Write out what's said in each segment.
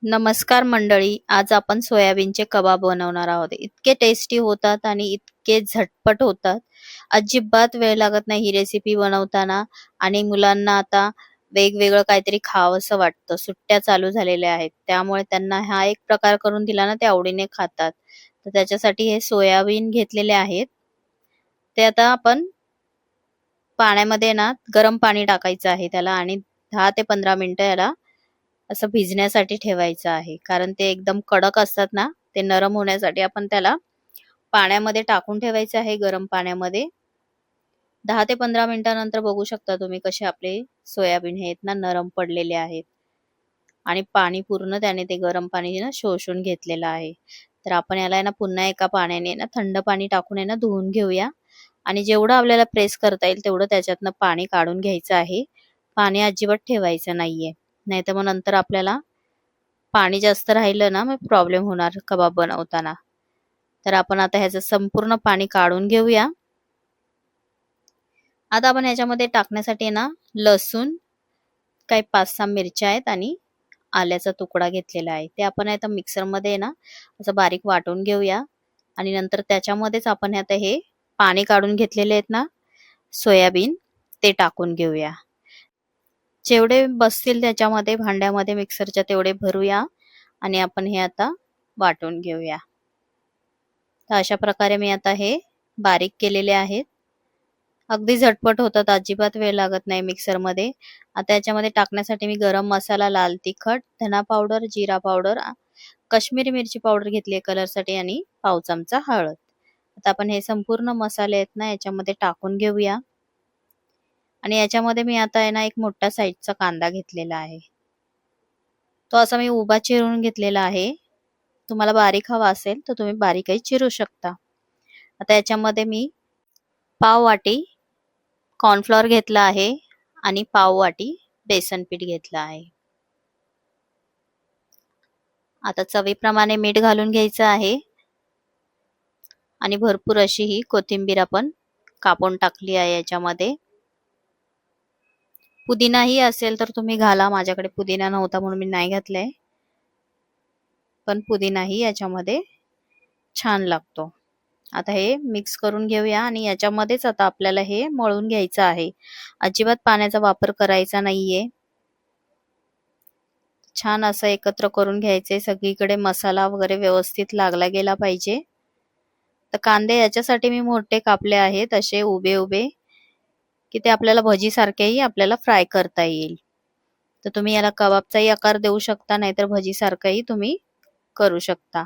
नमस्कार मंडळी, आज आपण सोयाबीनचे कबाब बनवणार आहोत. इतके टेस्टी होतात आणि इतके झटपट होतात. अजिबात वेळ लागत नाही ही रेसिपी बनवताना. आणि मुलांना आता वेगवेगळं काहीतरी खावंसं वाटतं. सुट्ट्या चालू झालेल्या आहेत. त्यामुळे त्यांना हा एक प्रकार करून दिला ना, ते आवडीने खातात. तर त्याच्यासाठी हे सोयाबीन घेतलेले आहेत. ते आता आपण पाण्यामध्ये ना गरम पाणी टाकायचं आहे त्याला आणि 10 ते 15 मिनिटं याला असं भिजण्यासाठी ठेवायचं आहे. कारण ते एकदम कडक असतात ना, ते नरम होण्यासाठी आपण त्याला पाण्यामध्ये टाकून ठेवायचं आहे, गरम पाण्यामध्ये. 10 ते 15 मिनिटानंतर बघू शकता तुम्ही कसे आपले सोयाबीन हे आहेत ना नरम पडलेले आहेत आणि पाणी पूर्ण त्याने ते गरम पाणी ना शोषून घेतलेलं आहे. तर आपण याला आहे ना पुन्हा एका पाण्याने ना थंड पाणी टाकून आहे ना धुवून घेऊया आणि जेवढं आपल्याला प्रेस करता येईल तेवढं त्याच्यातनं पाणी काढून घ्यायचं आहे. पाणी अजिबात ठेवायचं नाहीये. नाहीतर मग नंतर आपल्याला पाणी जास्त राहिलं ना मग प्रॉब्लेम होणार कबाब बनवताना. तर आपण आता ह्याचं संपूर्ण पाणी काढून घेऊया. आता आपण ह्याच्यामध्ये टाकण्यासाठी ना लसूण, काही 5-6 मिरच्या आहेत आणि आल्याचा तुकडा घेतलेला आहे. ते आपण आता मिक्सरमध्ये ना असं बारीक वाटून घेऊया आणि नंतर त्याच्यामध्येच आपण आता हे पाणी काढून घेतलेले आहेत ना सोयाबीन, ते टाकून घेऊया. जेवढे बसतील त्याच्यामध्ये भांड्यामध्ये मिक्सरच्या तेवढे भरूया आणि आपण हे आता वाटून घेऊया. तर अशा प्रकारे मी आता हे बारीक केलेले आहेत. अगदी झटपट होतात, अजिबात वेळ लागत नाही मिक्सरमध्ये. आता याच्यामध्ये टाकण्यासाठी मी गरम मसाला, लाल तिखट, धना पावडर, जिरा पावडर, काश्मीरी मिरची पावडर घेतली कलरसाठी आणि पाव चमचा हळद. आता आपण हे संपूर्ण मसाले आहेत ना याच्यामध्ये टाकून घेऊया आणि याच्यामध्ये मी आता आहे ना एक मोठ्या साईजचा कांदा घेतलेला आहे. तो असा मी उभा चिरून घेतलेला आहे. तुम्हाला बारीक हवा असेल तर तुम्ही बारीकही चिरू शकता. आता याच्यामध्ये मी पाव वाटी कॉर्नफ्लॉवर घेतला आहे आणि पाव वाटी बेसन पीठ घेतलं आहे. आता चवीप्रमाणे मीठ घालून घ्यायचं आहे आणि भरपूर अशी ही कोथिंबीर आपण कापून टाकली आहे याच्यामध्ये. पुदिनाही असेल तर तुम्ही घाला. माझ्याकडे पुदिना नव्हता म्हणून मी नाही घातलाय, पण पुदिनाही याच्यामध्ये छान लागतो. आता हे मिक्स करून घेऊया आणि याच्यामध्येच आता आपल्याला हे मळून घ्यायचं आहे. अजिबात पाण्याचा वापर करायचा नाहीये. छान असं एकत्र करून घ्यायचे. सगळीकडे मसाला वगैरे व्यवस्थित लागला गेला पाहिजे. तर कांदे याच्यासाठी मी मोठे कापले आहेत असे उभे उभे, की ते आपल्याला भजी सारखेही आपल्याला फ्राय करता येईल. तर तुम्ही याला कबाबचाही आकार देऊ शकता, नाहीतर भजी सारखंही तुम्ही करू शकता.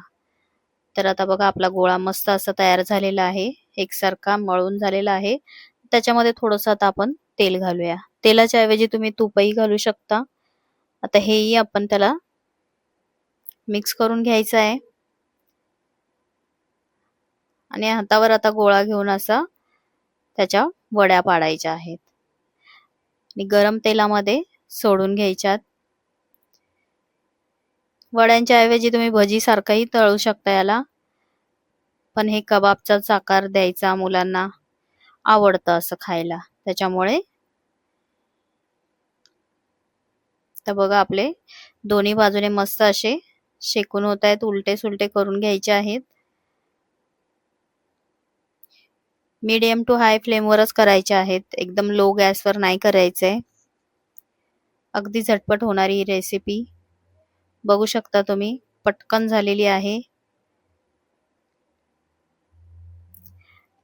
तर आता बघा आपला गोळा मस्त असा तयार झालेला आहे, एकसारखा मळून झालेला आहे. त्याच्यामध्ये थोडंसं आता आपण तेल घालूया. तेलाच्या ऐवजी तुम्ही तूपही घालू शकता. आता हेही आपण त्याला मिक्स करून घ्यायचं आहे आणि हातावर आता गोळा घेऊन असा त्याच्या वड्या पाडायच्या आहेत आणि गरम तेलामध्ये सोडून घ्यायच्यात. वड्यांच्या ऐवजी तुम्ही भजी सारखंही तळू शकता याला, पण हे कबाबचाच आकार द्यायचा. मुलांना आवडतं असं खायला, त्याच्यामुळे. तर बघा आपले दोन्ही बाजूने मस्त असे शेकून होत आहेत. उलटे सुलटे करून घ्यायचे आहेत. मीडियम टू हाय फ्लेमवरच करायचे आहेत, एकदम लो गॅसवर नाही करायचंय. अगदी झटपट होणारी ही रेसिपी बघू शकता तुम्ही, पटकन झालेली आहे.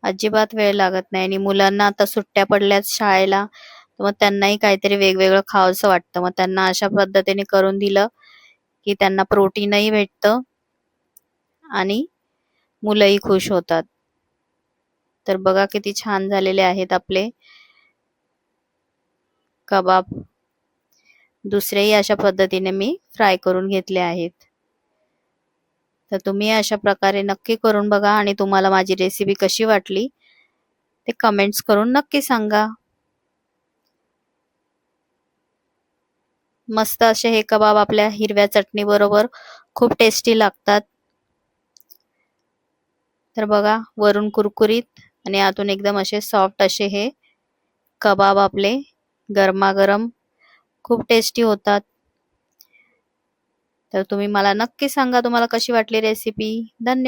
अजिबात वेळ लागत नाही आणि मुलांना आता सुट्ट्या पडल्यात शाळेला, तर मग त्यांनाही काहीतरी वेगवेगळं खावंसं वाटतं. मग त्यांना अशा पद्धतीने करून दिलं की त्यांना प्रोटीनही भेटतं आणि मुलंही खुश होतात. तर बघा किती छान झालेले आहेत आपले कबाब. दुसरेही अशा पद्धतीने मी फ्राय करून घेतले आहेत. तर तुम्ही अशा प्रकारे नक्की करून बघा आणि तुम्हाला माझी रेसिपी कशी वाटली ते कमेंट्स करून नक्की सांगा. मस्त असे हे कबाब आपल्या हिरव्या चटणी बरोबर खूप टेस्टी लागतात. तर बघा, वरून कुरकुरीत आणि आतून एकदम असे सॉफ्ट असे हे कबाब आपले गरमागरम खूप टेस्टी होतात. तर तुम्ही मला नक्की सांगा तुम्हाला कशी वाटली रेसिपी. धन्यवाद.